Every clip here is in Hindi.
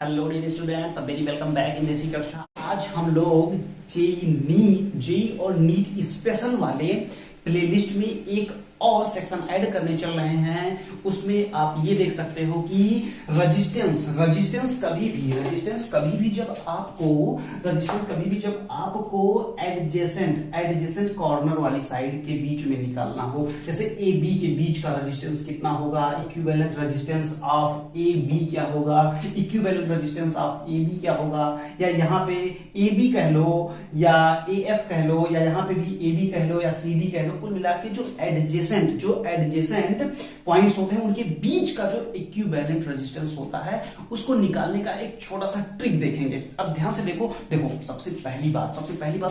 Hello dear students, very welcome back in जैसी कक्षा। आज हम लोग जेई और नीट स्पेशल वाले प्लेलिस्ट में एक और सेक्शन ऐड करने चल रहे हैं। उसमें आप ये देख सकते हो कि रेजिस्टेंस कभी भी जब आपको एडजेसेंट कॉर्नर वाली साइड के बीच में निकालना हो, जैसे ए बी के बीच का रेजिस्टेंस कितना होगा, equivalent resistance of A B क्या होगा, equivalent resistance of A B क्या होगा, या यहाँ पे ए बी कह लो या ए एफ कह लो, या यहाँ पे भी ए बी कह लो या सी डी कह लो, कुल मिला के जो एडजेसेंट पॉइंट्स होते हैं उनके बीच का जो इक्विवेलेंट रेजिस्टेंस होता है उसको निकालने का एक छोटा सा ट्रिक देखेंगे। अब ध्यान से देखो सबसे पहली बात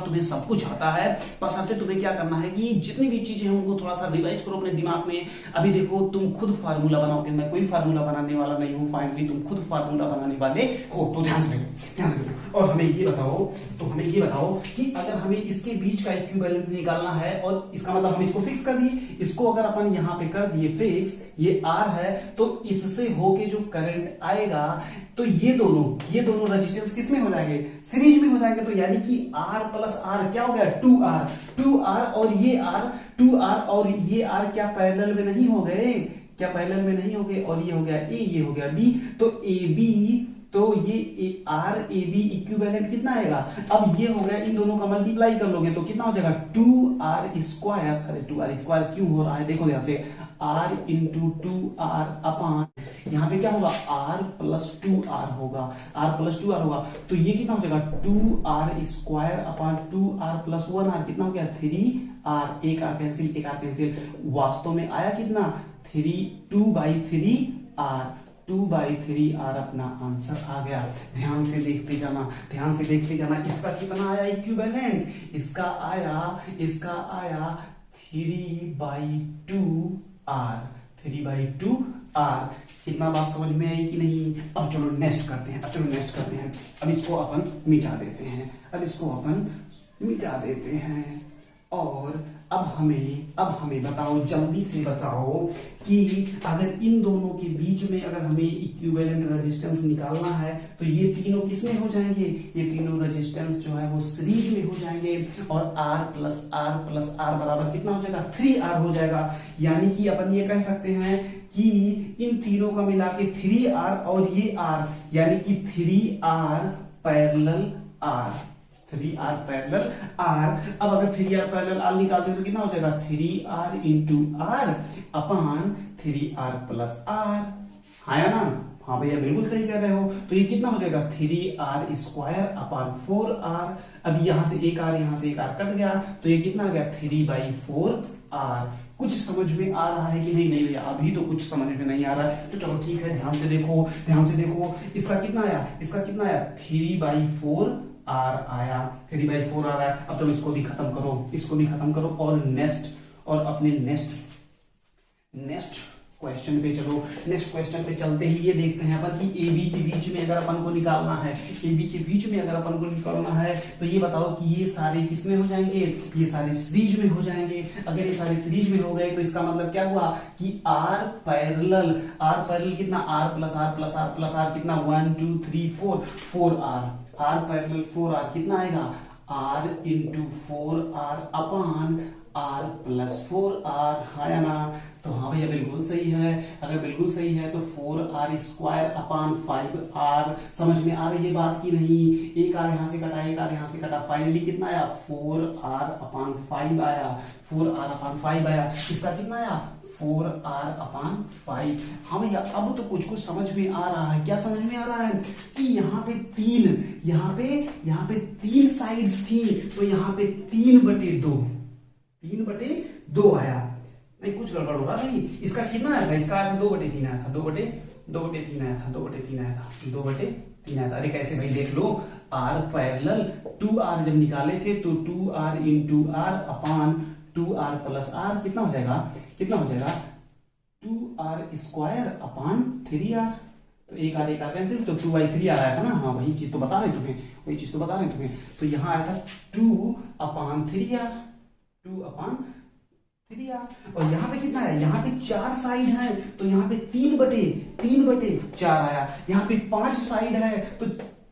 तुम्हें सब कुछ आता है, बस आते तुम्हें क्या करना है कि जितनी भी चीजें हैं उनको थोड़ा सा रिवाइज करो अपने दिमाग में। अभी देखो तुम खुद फार्मूला बनाओगे, मैं कोई फार्मूला बनाने वाला नहीं हूं, फाइनली तुम खुद फार्मूला बनाने वाले हो। तो ध्यान से देखो और हमें ये बताओ कि अगर हमें इसके बीच का इक्विवेलेंट निकालना है, और इसका मतलब हम इसको फिक्स कर दिए, इसको अगर अपन यहां पे कर दिए फिक्स, ये R है, तो इससे होके जो करंट आएगा तो ये दोनों रेजिस्टेंस किस में हो जाएंगे, सीरीज में हो जाएंगे। तो यानी कि R प्लस R क्या हो गया, 2R और ये R क्या पैरेलल में नहीं हो गए, और ये हो गया A, ये हो गया B, तो AB, तो ये आर ए बी इक्विवेलेंट कितना आएगा। अब ये हो गया, इन दोनों का मल्टीप्लाई कर लोगे तो कितना हो जाएगा 2R स्क्वायर। अरे 2R स्क्वायर क्यों हो रहा है, देखो ध्यान से, R इंटू 2R अपान, यहाँ पे क्या होगा R प्लस 2R होगा, तो ये कितना हो जाएगा 2R square upon 2R plus 1R, कितना हो गया 3R, एक R कैंसिल, वास्तव में आया कितना 2/3R अपना आंसर आ गया। ध्यान से देखते जाना, इसका कितना आया इक्विवेलेंट, इसका आया 3/2R। इतना बात समझ में आई कि नहीं। अब चलो नेक्स्ट करते हैं। अब इसको अपन मिटा देते हैं और अब हमें बताओ, जल्दी से बताओ कि अगर इन दोनों के बीच में अगर हमें इक्विवेलेंट रेजिस्टेंस निकालना है तो ये तीनों किसमें हो जाएंगे, ये तीनों रेजिस्टेंस जो है वो सीरीज में हो जाएंगे, और R प्लस R बराबर कितना हो जाएगा 3R हो जाएगा। यानी कि अपन ये कह सकते हैं कि इन तीनों का मिला के 3R और ये R, यानी कि 3R पैरेलल R। अब अगर 3R पैरेलल R निकालते हैं तो कितना हो जाएगा 3R इंटू R अपान 3R प्लस R, है ना। हाँ भैया बिल्कुल सही कह रहे हो। तो ये कितना हो जाएगा 3R स्क्वायर अपान 4R। अब यहां से एक R कट गया, तो ये कितना आ गया 3/4R। कुछ समझ में आ रहा है कि नहीं भैया, अभी तो कुछ समझ में नहीं आ रहा है, तो चलो ठीक है, ध्यान से देखो इसका कितना आया 3/4R आया, 3/4R आया। अब चलो इसको भी खत्म करो और अपने नेक्स्ट क्वेश्चन पे चलो। नेक्स्ट क्वेश्चन पे चलते ही ये देखते हैं अपन कि AB के बीच में अगर अपन को निकालना है, तो ये बताओ कि ये सारे किसमें हो जाएंगे, ये सारे सीरीज में हो जाएंगे। अगर ये सारे सीरीज में हो गए तो इसका मतलब क्या हुआ कि R पैरेलल कितना R प्लस R कितना 1 2 3 4R पैरेलल 4R कितना आएगा R इंटू 4R अपान R प्लस 4R, है ना। तो हाँ भैया बिल्कुल सही है। अगर बिल्कुल सही है तो 4R स्क्वायर अपान 5R, समझ में आ रही है बात की नहीं। एक R यहां से कटा, फाइनली कितना आया 4R अपान 5 आया। इसका कितना आया 4R अपान 5। हाँ भैया अब तो कुछ समझ में आ रहा है। क्या समझ में आ रहा है कि यहाँ पे तीन साइड्स थी, तो यहाँ पे 3/2 आया। नहीं कुछ गड़बड़ हो रहा भाई। इसका कितना आया था, इसका आया था 2/3 आया था, 2/3 आया था। अरे कैसे भाई, देख लो R पैरेलल 2R जब निकाले थे तो 2R इंटू R अपान 2R प्लस R कितना हो जाएगा 2R स्क्वायर अपान 3R। तो एक R कैंसिल, तो 2/3R आया था ना। हाँ वही चीज तो बता रहे तुम्हें। तो यहाँ आया था 2/3R, दिया। और यहाँ पे कितना है, यहाँ पे 4 साइड है तो यहाँ पे 3/4 आया। यहाँ पे 5 साइड है तो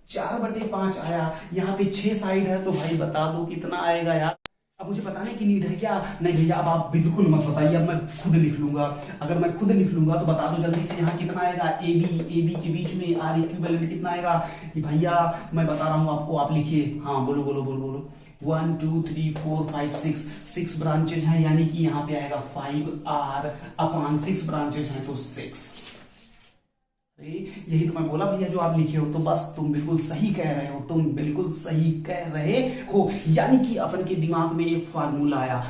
4/5 आया। यहाँ पे 6 साइड है तो भाई बता दो कितना आएगा यार। अब मुझे बताने की नीड है क्या? नहीं भैया अब आप बिल्कुल मत बताइए, अब मैं खुद लिख लूंगा। अगर मैं खुद लिख लूंगा तो बता दो जल्दी से यहाँ कितना आएगा। ए बी के बीच में आर इक्विवेलेंट कितना आएगा? कि भैया मैं बता रहा हूँ आपको, आप लिखिए। हाँ बोलो बोलो बोलो बोलो। 1 2 3 4 5 6 ब्रांचेज हैं, यानी कि यहाँ पे आएगा 5R/6 ब्रांचेज हैं तो 6। यही तो मैं बोला भैया, जो आप लिखे हो तो बस तुम बिल्कुल सही कह रहे हो, तुम बिल्कुल सही कह रहे हो। यानी कि अपन के दिमाग में एक फार्मूला आया,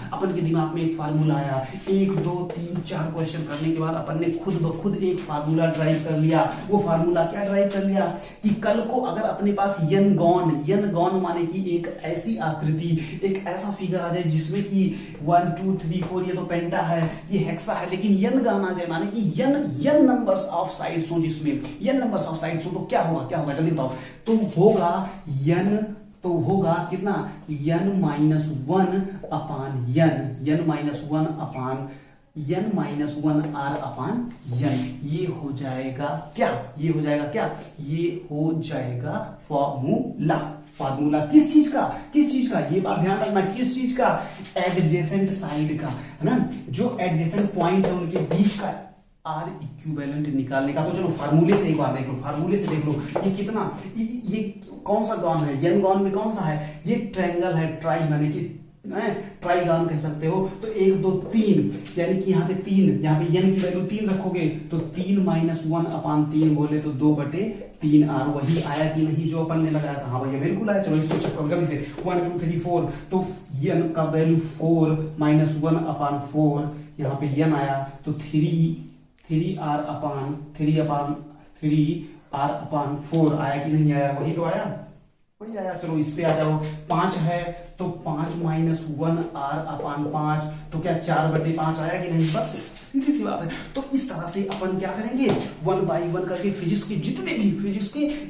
1 2 3 4 क्वेश्चन करने के बाद अपन ने खुद ब खुद एक फार्मूला ड्राइव कर लिया। वो फार्मूला क्या ड्राइव कर लिया कि कल को अगर अपने पास यन गॉन माने कि एक ऐसी आकृति, एक ऐसा फिगर आ जाए जिसमें कि 1 2 3 4 ये तो पेंटा है, ये हेक्सा है, लेकिन यन गॉन आ जाए माने कि यन नंबर्स ऑफ साइड्स हो, जिसमें n नंबर्स ऑफ साइड्स हो, तो क्या होगा जल्दी बताओ। तो होगा कितना, n - 1 R/n। ये हो जाएगा क्या? ये हो जाएगा फार्मूला किस चीज का? ये बात ध्यान रखना, किस चीज का? एडजेसेंट साइड का, है ना। जो एडजेसेंट पॉइंट है उनके बीच का आर इक्विवेलेंट निकालने का। तो चलो फार्मूले से एक बार देख लो, ये कितना, ये कौन सा गॉन है? यन गॉन में कौन सा है? ये ट्रायंगल है, ट्राई माने कि ट्राइगॉन कह सकते हो। तो 1 2 3, यानी कि यहाँ पे 3, यहाँ पे यन की वैल्यू 3 रखोगे तो 3 - 1/3 बोले तो 2/3 R। वही आया कि नहीं जो अपन ने लगाया था? हाँ भैया बिल्कुल आया। चलो इसको चेक करो जल्दी से। 1 2 3 4, तो यन का वैल्यू 4 - 1/4, यहाँ पे यन आया तो 3R/4 आया कि नहीं आया? वही तो आया, वही आया। चलो इस पे आ जाओ। 5 है तो 5 - 1R/5, तो क्या 4/5 आया कि नहीं? बस सीधी सी बात है। तो इस तरह से अपन क्या करेंगे, 1 by 1 करके फिजिक्स के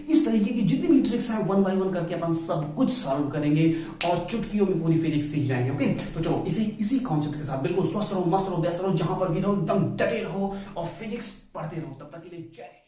इस तरीके की जितनी भी ट्रिक्स हैं 1 by 1 करके अपन सब कुछ सॉल्व करेंगे और चुटकियों में पूरी फिजिक्स सीख जाएंगे। ओके, तो चलो इसी कॉन्सेप्ट के साथ बिल्कुल स्वस्थ रहो, मस्त रहो, व्यस्त रहो, जहां पर भी रहो एकदम डटे रहो और फिजिक्स पढ़ते रहो। तब तक के लिए जय।